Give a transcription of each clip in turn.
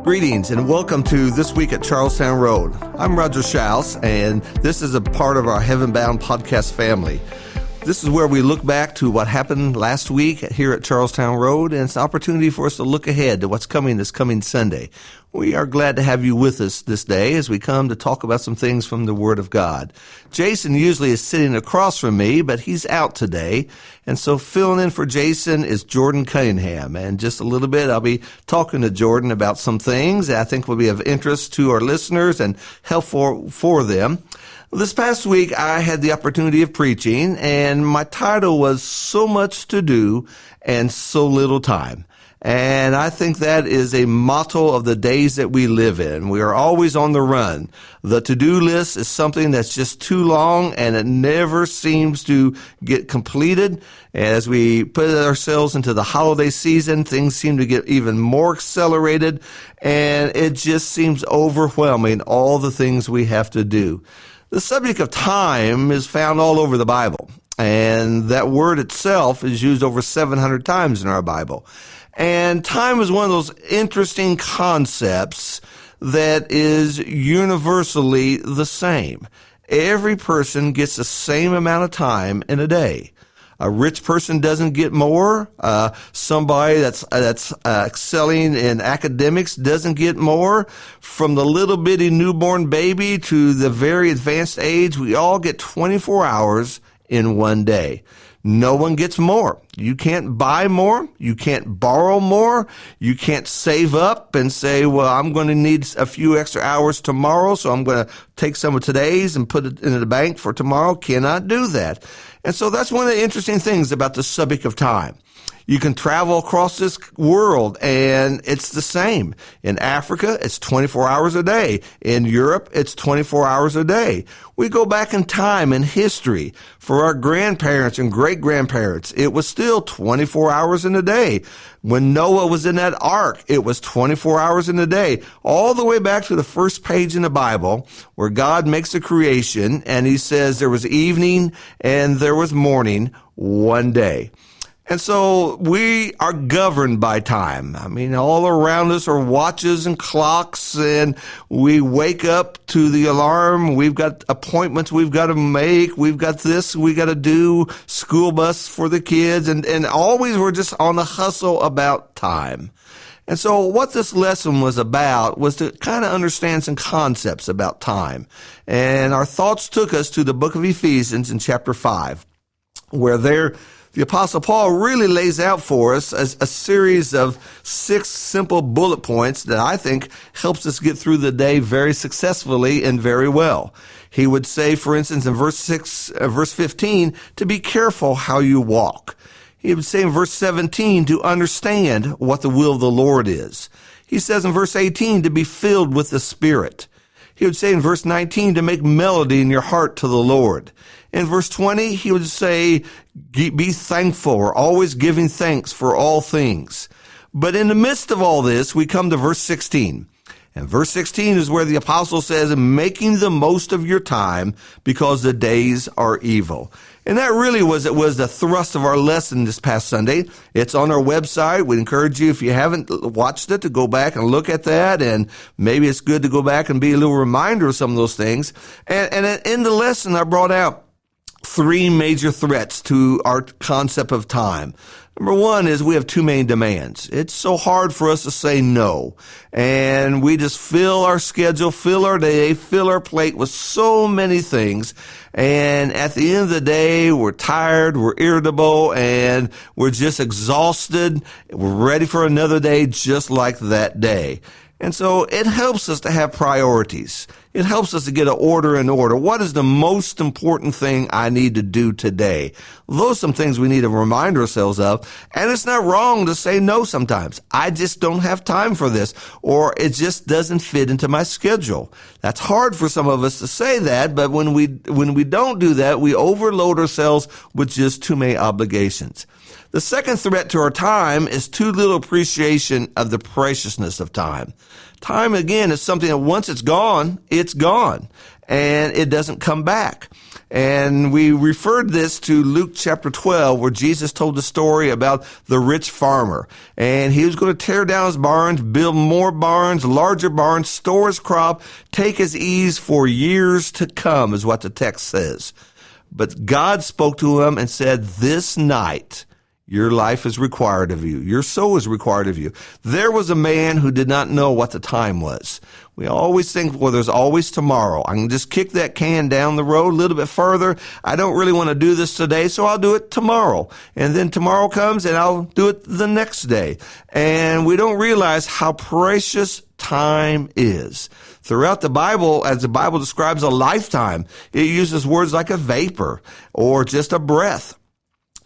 Greetings and welcome to This Week at Charlestown Road. I'm Roger Schaus, and this is a part of our Heaven Bound podcast family. This is where we look back to what happened last week here at Charlestown Road, and it's an opportunity for us to look ahead to what's coming this coming Sunday. We are glad to have you with us this day as we come to talk about some things from the Word of God. Jason usually is sitting across from me, but he's out today, and so filling in for Jason is Jordan Cunningham. And just a little bit, I'll be talking to Jordan about some things that I think will be of interest to our listeners and helpful for them. This past week, I had the opportunity of preaching, and my title was So Much to Do and So Little Time. And I think that is a motto of the days that we live in. We are always on the run. The to-do list is something that's just too long, and it never seems to get completed. As we put ourselves into the holiday season, things seem to get even more accelerated, and it just seems overwhelming, all the things we have to do. The subject of time is found all over the Bible, and that word itself is used over 700 times in our Bible. And time is one of those interesting concepts that is universally the same. Every person gets the same amount of time in a day. A rich person doesn't get more. Somebody that's excelling in academics doesn't get more. From the little bitty newborn baby to the very advanced age, we all get 24 hours in one day. No one gets more. You can't buy more. You can't borrow more. You can't save up and say, well, I'm going to need a few extra hours tomorrow, so I'm going to take some of today's and put it in the bank for tomorrow. Cannot do that. And so that's one of the interesting things about the subject of time. You can travel across this world, and it's the same. In Africa, it's 24 hours a day. In Europe, it's 24 hours a day. We go back in time in history. For our grandparents and great-grandparents, it was still 24 hours in a day. When Noah was in that ark, it was 24 hours in a day. All the way back to the first page in the Bible, where God makes a creation, and he says there was evening and there was morning one day. And so we are governed by time. I mean, all around us are watches and clocks, and we wake up to the alarm. We've got appointments we've got to make. We've got this we got to do, school bus for the kids, and always we're just on the hustle about time. And so what this lesson was about was to kind of understand some concepts about time. And our thoughts took us to the book of Ephesians in chapter 5, where the Apostle Paul really lays out for us a series of 6 simple bullet points that I think helps us get through the day very successfully and very well. He would say, for instance, in verse 15, to be careful how you walk. He would say in verse 17, to understand what the will of the Lord is. He says in verse 18, to be filled with the Spirit. He would say in verse 19, to make melody in your heart to the Lord. In verse 20, he would say, be thankful, or always giving thanks for all things. But in the midst of all this, we come to verse 16. And verse 16 is where the apostle says, making the most of your time because the days are evil. And that really was the thrust of our lesson this past Sunday. It's on our website. We encourage you, if you haven't watched it, to go back and look at that. And maybe it's good to go back and be a little reminder of some of those things. And in the lesson, I brought out 3 major threats to our concept of time. Number 1 is we have too many demands. It's so hard for us to say no. And we just fill our schedule, fill our day, fill our plate with so many things. And at the end of the day, we're tired, we're irritable, and we're just exhausted. We're ready for another day just like that day. And so it helps us to have priorities. It helps us to get an order in order. What is the most important thing I need to do today? Those are some things we need to remind ourselves of. And it's not wrong to say no sometimes. I just don't have time for this, or it just doesn't fit into my schedule. That's hard for some of us to say that, but when we don't do that, we overload ourselves with just too many obligations. The second threat to our time is too little appreciation of the preciousness of time. Time, again, is something that once it's gone, and it doesn't come back. And we referred this to Luke chapter 12, where Jesus told the story about the rich farmer. And he was going to tear down his barns, build more barns, larger barns, store his crop, take his ease for years to come, is what the text says. But God spoke to him and said, this night, your life is required of you. Your soul is required of you. There was a man who did not know what the time was. We always think, well, there's always tomorrow. I can just kick that can down the road a little bit further. I don't really want to do this today, so I'll do it tomorrow. And then tomorrow comes and I'll do it the next day. And we don't realize how precious time is. Throughout the Bible, as the Bible describes a lifetime, it uses words like a vapor or just a breath,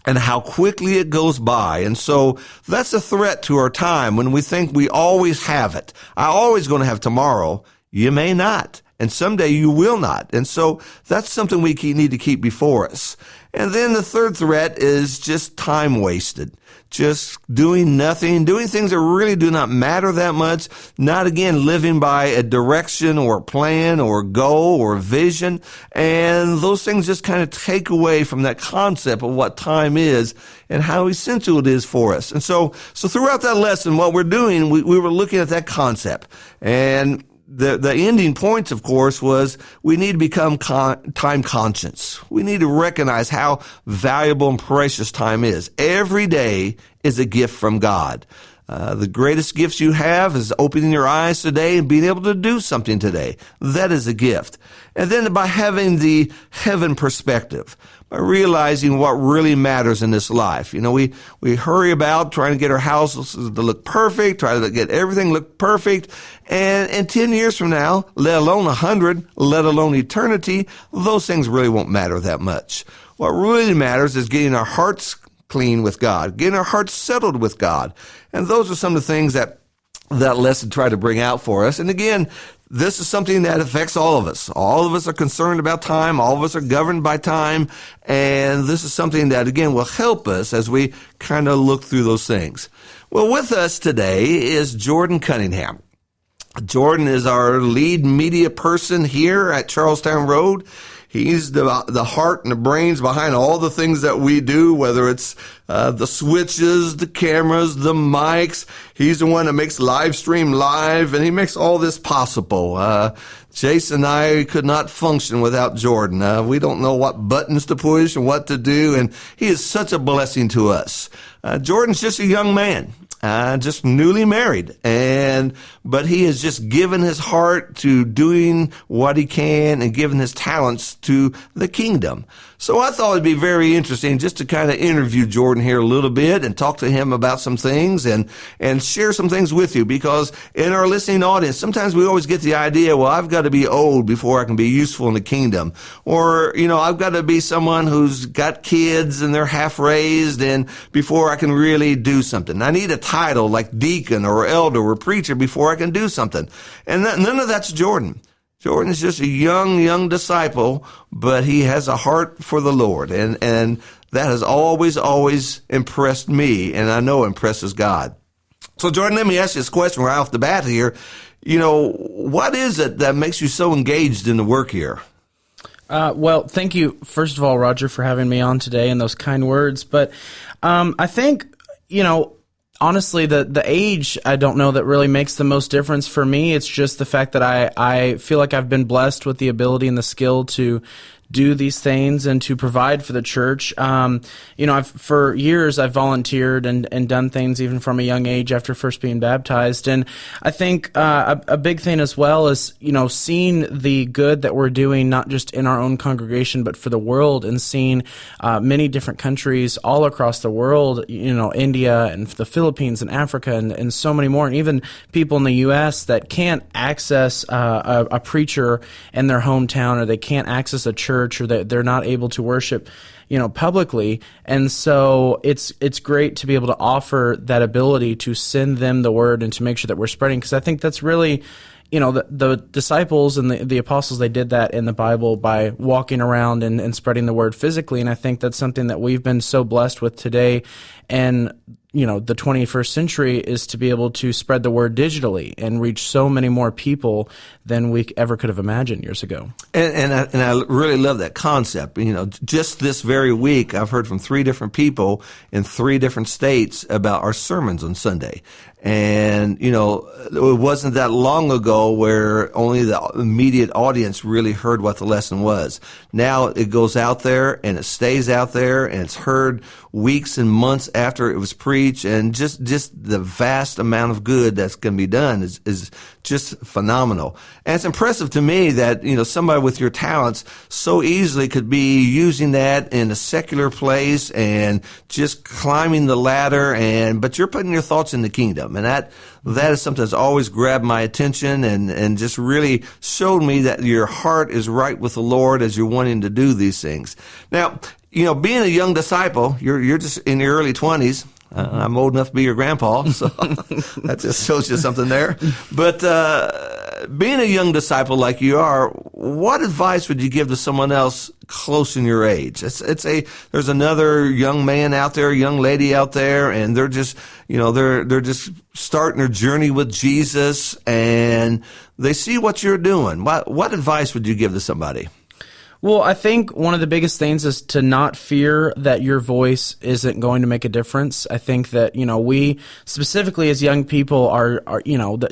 and how quickly it goes by. And so that's a threat to our time when we think we always have it. I'm always going to have tomorrow. You may not. And someday you will not. And so that's something we need to keep before us. And then the third threat is just time wasted. Just doing nothing, doing things that really do not matter that much. Not, again, living by a direction or a plan or a goal or a vision. And those things just kind of take away from that concept of what time is and how essential it is for us. And so throughout that lesson, what we're doing, we were looking at that concept. And the ending point, of course, was we need to become time conscious. We need to recognize how valuable and precious time is. Every day is a gift from God. The greatest gifts you have is opening your eyes today and being able to do something today. That is a gift. And then by having the heaven perspective, by realizing what really matters in this life. You know, we hurry about trying to get our houses to look perfect, try to get everything look perfect. And 10 years from now, let alone 100, let alone eternity, those things really won't matter that much. What really matters is getting our hearts clean with God, getting our hearts settled with God. And those are some of the things that lesson tried to bring out for us. And again, this is something that affects all of us. All of us are concerned about time. All of us are governed by time. And this is something that, again, will help us as we kind of look through those things. Well, with us today is Jordan Cunningham. Jordan is our lead media person here at Charles Town Road. He's the heart and the brains behind all the things that we do, whether it's the switches, the cameras, the mics. He's the one that makes live stream live, and he makes all this possible. Jason and I could not function without Jordan. We don't know what buttons to push and what to do, and he is such a blessing to us. Jordan's just a young man. Just newly married, but he has just given his heart to doing what he can and given his talents to the kingdom. So I thought it'd be very interesting just to kind of interview Jordan here a little bit and talk to him about some things and share some things with you, because in our listening audience, sometimes we always get the idea, well, I've got to be old before I can be useful in the kingdom. Or, I've got to be someone who's got kids and they're half raised and before I can really do something. I need a title like deacon or elder or preacher before I can do something. And none of that's Jordan. Jordan is just a young disciple, but he has a heart for the Lord. And that has always impressed me, and I know impresses God. So, Jordan, let me ask you this question right off the bat here. What is it that makes you so engaged in the work here? Well, thank you, first of all, Roger, for having me on today and those kind words. But I think, honestly, the age, I don't know that really makes the most difference for me. It's just the fact that I feel like I've been blessed with the ability and the skill to do these things and to provide for the church. For years I've volunteered and done things even from a young age after first being baptized. And I think a big thing as well is, seeing the good that we're doing, not just in our own congregation, but for the world, and seeing many different countries all across the world, India and the Philippines and Africa and so many more, and even people in the U.S. that can't access a preacher in their hometown, or they can't access a church, or that they're not able to worship, publicly. And so it's great to be able to offer that ability to send them the word and to make sure that we're spreading, because I think that's really, the disciples and the apostles, they did that in the Bible by walking around and spreading the word physically. And I think that's something that we've been so blessed with today. And the 21st century is to be able to spread the word digitally and reach so many more people than we ever could have imagined years ago. And I really love that concept. Just this very week, I've heard from 3 different people in 3 different states about our sermons on Sunday. And, it wasn't that long ago where only the immediate audience really heard what the lesson was. Now it goes out there and it stays out there and it's heard weeks and months after it was preached, and just the vast amount of good that's going to be done is just phenomenal. And it's impressive to me that, somebody with your talents so easily could be using that in a secular place and just climbing the ladder, but you're putting your thoughts in the kingdom. And that is something that's always grabbed my attention and just really showed me that your heart is right with the Lord as you're wanting to do these things. Now, being a young disciple, you're just in your early 20s. I'm old enough to be your grandpa, so that just shows you something there. But being a young disciple like you are, what advice would you give to someone else close in your age? There's another young man out there, young lady out there, and they're just, they're just starting their journey with Jesus, and they see what you're doing. What advice would you give to somebody? Well, I think one of the biggest things is to not fear that your voice isn't going to make a difference. I think that, we specifically as young people are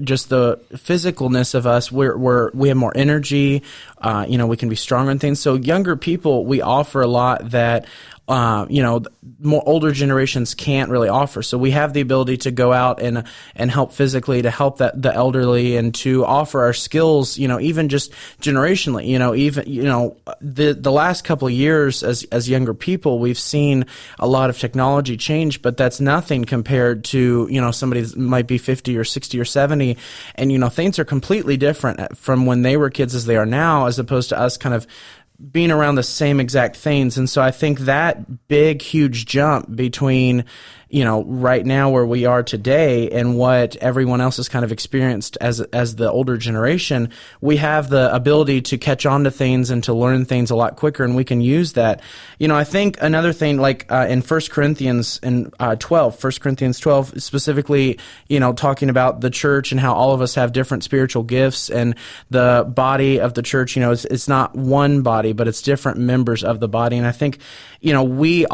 just the physicalness of us, we have more energy, we can be stronger in things. So younger people, we offer a lot that more older generations can't really offer. So we have the ability to go out and help physically, to help the elderly, and to offer our skills, even just generationally, the last couple of years as younger people, we've seen a lot of technology change, but that's nothing compared to, somebody that might be 50 or 60 or 70. And, things are completely different from when they were kids as they are now, as opposed to us kind of being around the same exact things. And so I think that big, huge jump between, right now where we are today and what everyone else has kind of experienced as the older generation, we have the ability to catch on to things and to learn things a lot quicker, and we can use that. I think another thing, like in 1 Corinthians 12, specifically, talking about the church and how all of us have different spiritual gifts, and the body of the church, it's not one body, but it's different members of the body. And I think, we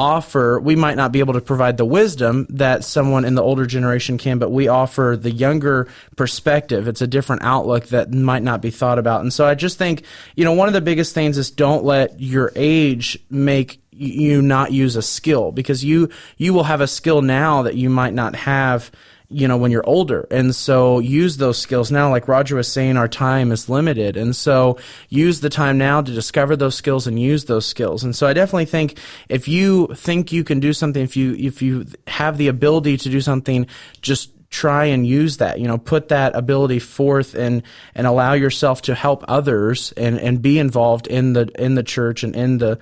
might not be able to provide the wisdom that someone in the older generation can, but we offer the younger perspective. It's a different outlook that might not be thought about. And so I just think, one of the biggest things is don't let your age make you not use a skill, because you will have a skill now that you might not have when you're older. And so use those skills now. Like Roger was saying, our time is limited. And so use the time now to discover those skills and use those skills. And so I definitely think if you think you can do something, if you have the ability to do something, just try and use that, put that ability forth and allow yourself to help others and be involved in the church and in the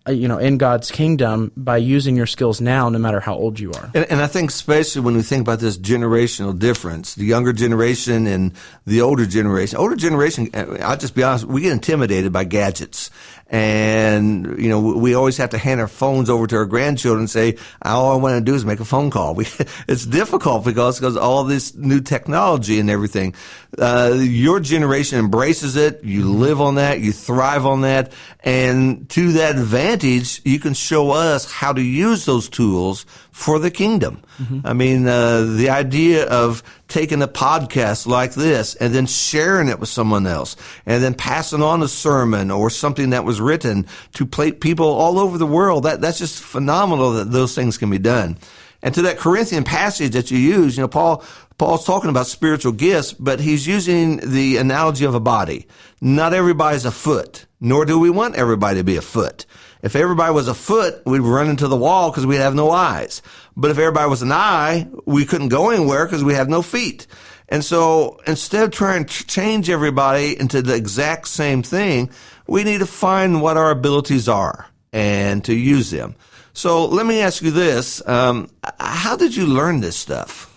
in God's kingdom by using your skills now, no matter how old you are. And I think especially when we think about this generational difference, the younger generation and the older generation. Older generation, I'll just be honest, we get intimidated by gadgets. And, we always have to hand our phones over to our grandchildren and say, all I want to do is make a phone call. It's difficult because all this new technology and everything. Your generation embraces it. You live on that. You thrive on that. And to that advantage, you can show us how to use those tools for the kingdom. Mm-hmm. I mean, the idea of taking a podcast like this and then sharing it with someone else and then passing on a sermon or something that was written to people all over the world, that's just phenomenal that those things can be done. And to that Corinthian passage that you use, Paul's talking about spiritual gifts, but he's using the analogy of a body. Not everybody's a foot, nor do we want everybody to be a foot. If everybody was a foot, we'd run into the wall because we'd have no eyes. But if everybody was an eye, we couldn't go anywhere because we have no feet. And so instead of trying to change everybody into the exact same thing, we need to find what our abilities are and to use them. So let me ask you this. How did you learn this stuff?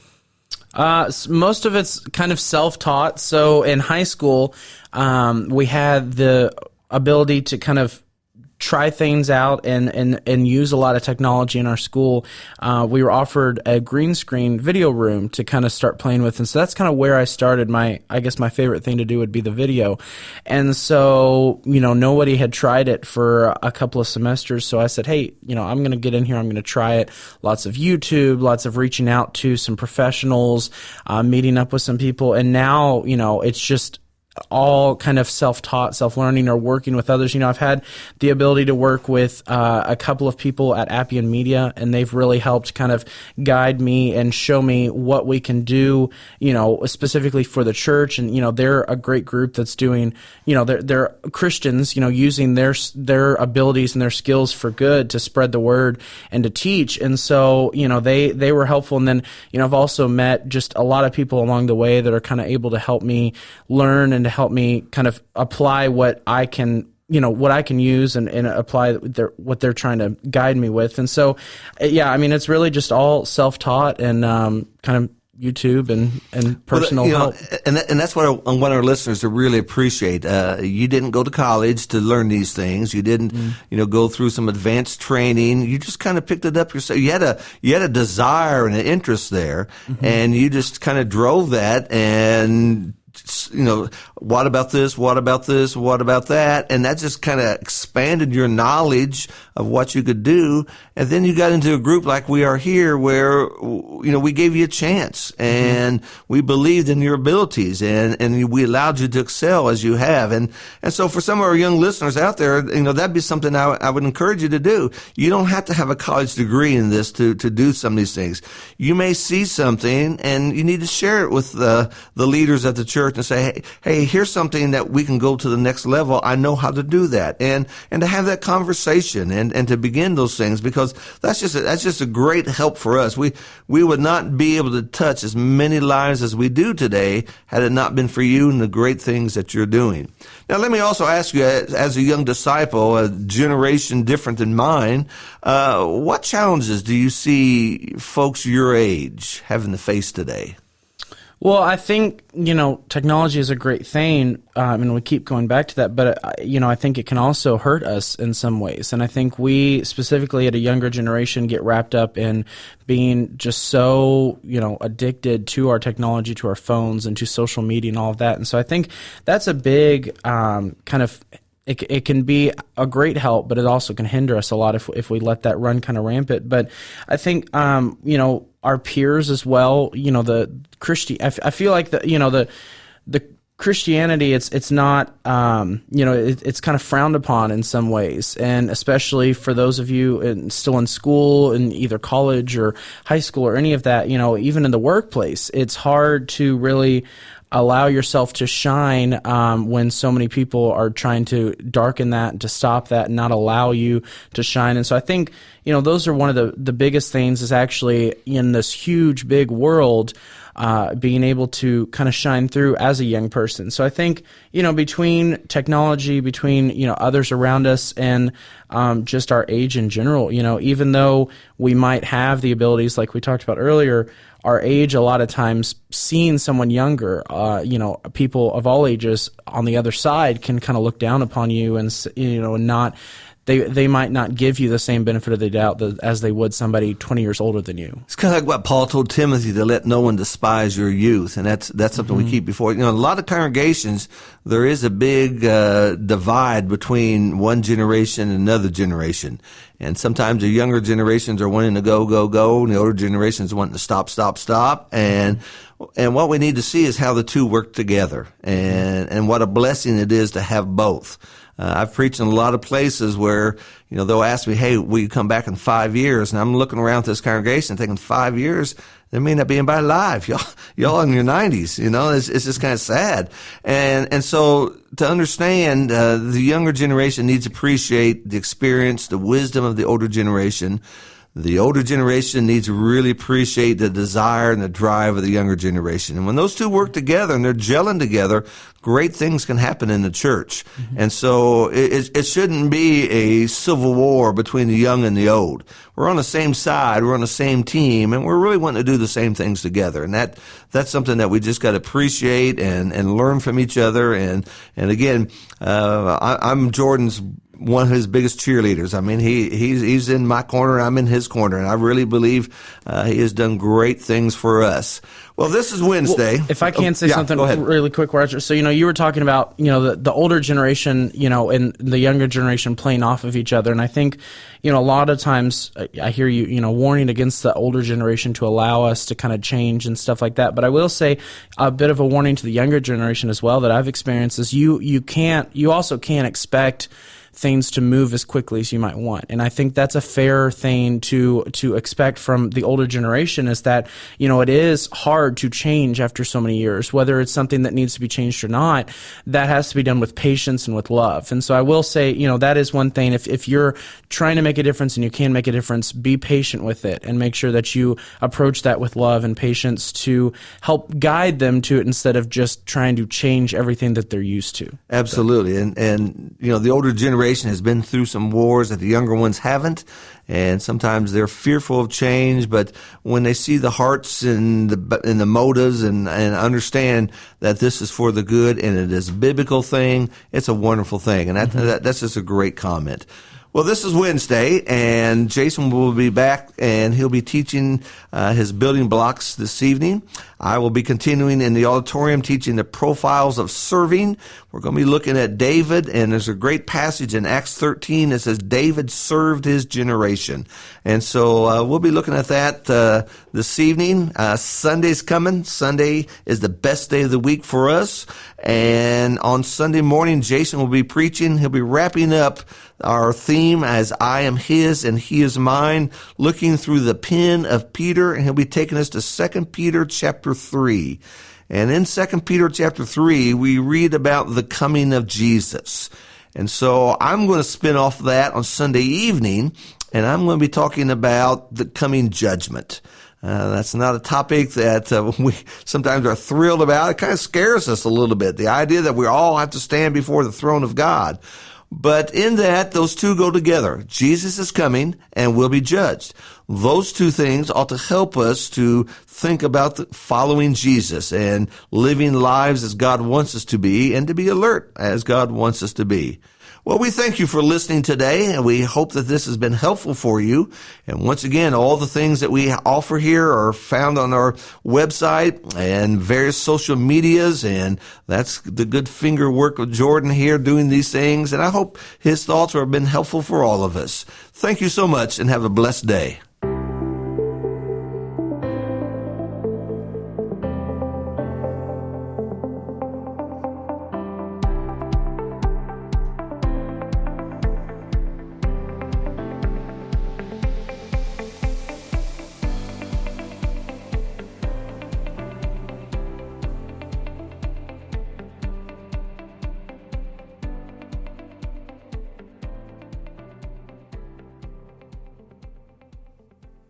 Most of it's kind of self-taught. So in high school, we had the ability to kind of try things out and use a lot of technology in our school, we were offered a green screen video room to kind of start playing with. And so that's kind of where I started. I guess my favorite thing to do would be the video. And so, nobody had tried it for a couple of semesters. So I said, hey, I'm going to get in here. I'm going to try it. Lots of YouTube, lots of reaching out to some professionals, meeting up with some people. And now, it's just all kind of self-taught, self-learning, or working with others. I've had the ability to work with a couple of people at Appian Media, and they've really helped kind of guide me and show me what we can do, specifically for the church. And, they're a great group that's doing, they're Christians, using their abilities and their skills for good to spread the word and to teach. And so, they were helpful. And then, I've also met just a lot of people along the way that are kind of able to help me learn and to help me kind of apply what I can use and apply what they're trying to guide me with. And so, it's really just all self-taught and kind of YouTube and personal help. And that's what I want our listeners to really appreciate. You didn't go to college to learn these things. You didn't, go through some advanced training. You just kind of picked it up yourself. You had a desire and an interest there, and you just kind of drove that and what about this? What about this? What about that? And that just kind of expanded your knowledge of what you could do. And then you got into a group like we are here where, we gave you a chance and we believed in your abilities and we allowed you to excel as you have. And so for some of our young listeners out there, that'd be something I would encourage you to do. You don't have to have a college degree in this to do some of these things. You may see something and you need to share it with the leaders at the church and say, hey, here's something that we can go to the next level. I know how to do that. And to have that conversation and to begin those things, because that's just a great help for us. We would not be able to touch as many lives as we do today had it not been for you and the great things that you're doing. Now, let me also ask you, as a young disciple, a generation different than mine, what challenges do you see folks your age having to face today? Well, I think, technology is a great thing, and we keep going back to that, but, I think it can also hurt us in some ways. And I think we, specifically at a younger generation, get wrapped up in being just so, addicted to our technology, to our phones, and to social media and all of that. And so I think that's a big kind of it can be a great help, but it also can hinder us a lot if we let that run kind of rampant. But I think, our peers as well, I feel like the Christianity, it's not, it's kind of frowned upon in some ways. And especially for those of you still in school, in either college or high school or any of that, even in the workplace, it's hard to really allow yourself to shine when so many people are trying to darken that, to stop that, and not allow you to shine. And so I think, those are one of the biggest things, is actually in this huge, big world, being able to kind of shine through as a young person. So I think, between technology, between, others around us, and just our age in general, even though we might have the abilities like we talked about earlier, our age, a lot of times, seeing someone younger, people of all ages on the other side can kind of look down upon you and, and not, they might not give you the same benefit of the doubt as they would somebody 20 years older than you. It's kind of like what Paul told Timothy, to let no one despise your youth. And that's something we keep before. A lot of congregations, there is a big divide between one generation and another generation. And sometimes the younger generations are wanting to go, go, go, and the older generations are wanting to stop, stop, stop. And what we need to see is how the two work together, and what a blessing it is to have both. I've preached in a lot of places where, they'll ask me, hey, will you come back in 5 years? And I'm looking around this congregation thinking 5 years, there may not be anybody alive. Y'all in your 90s, it's just kind of sad. And so to understand, the younger generation needs to appreciate the experience, the wisdom of the older generation. The older generation needs to really appreciate the desire and the drive of the younger generation. And when those two work together and they're gelling together, great things can happen in the church. And so it shouldn't be a civil war between the young and the old. We're on the same side, we're on the same team, and we're really wanting to do the same things together. And that's something that we just got to appreciate and learn from each other. And again, I'm Jordan's one of his biggest cheerleaders. I mean, he's in my corner, I'm in his corner, and I really believe he has done great things for us. Well, this is Wednesday. Well, if I can say something really quick, Roger. So, you were talking about, the older generation, and the younger generation playing off of each other. And I think, a lot of times I hear you, warning against the older generation to allow us to kind of change and stuff like that. But I will say a bit of a warning to the younger generation as well that I've experienced is you also can't expect things to move as quickly as you might want. And I think that's a fair thing to expect from the older generation is that, it is hard to change after so many years, whether it's something that needs to be changed or not. That has to be done with patience and with love. And so I will say, that is one thing. If you're trying to make a difference and you can make a difference, be patient with it and make sure that you approach that with love and patience to help guide them to it instead of just trying to change everything that they're used to. Absolutely. And the older generation has been through some wars that the younger ones haven't, and sometimes they're fearful of change, but when they see the hearts and the motives and understand that this is for the good and it is a biblical thing, it's a wonderful thing. And that's just a great comment. Well, this is Wednesday, and Jason will be back, and he'll be teaching his building blocks this evening. I will be continuing in the auditorium teaching the profiles of serving. We're going to be looking at David, and there's a great passage in Acts 13 that says David served his generation. And so we'll be looking at that this evening. Sunday's coming. Sunday is the best day of the week for us. And on Sunday morning, Jason will be preaching. He'll be wrapping up our theme as I am his and he is mine, looking through the pen of Peter, and he'll be taking us to 2 Peter chapter 3. And in 2 Peter chapter 3, we read about the coming of Jesus. And so I'm going to spin off that on Sunday evening, and I'm going to be talking about the coming judgment. That's not a topic that we sometimes are thrilled about. It kind of scares us a little bit, the idea that we all have to stand before the throne of God. But in that, those two go together. Jesus is coming and will be judged. Those two things ought to help us to think about following Jesus and living lives as God wants us to be and to be alert as God wants us to be. Well, we thank you for listening today, and we hope that this has been helpful for you. And once again, all the things that we offer here are found on our website and various social medias, and that's the good finger work of Jordan here doing these things, and I hope his thoughts have been helpful for all of us. Thank you so much, and have a blessed day.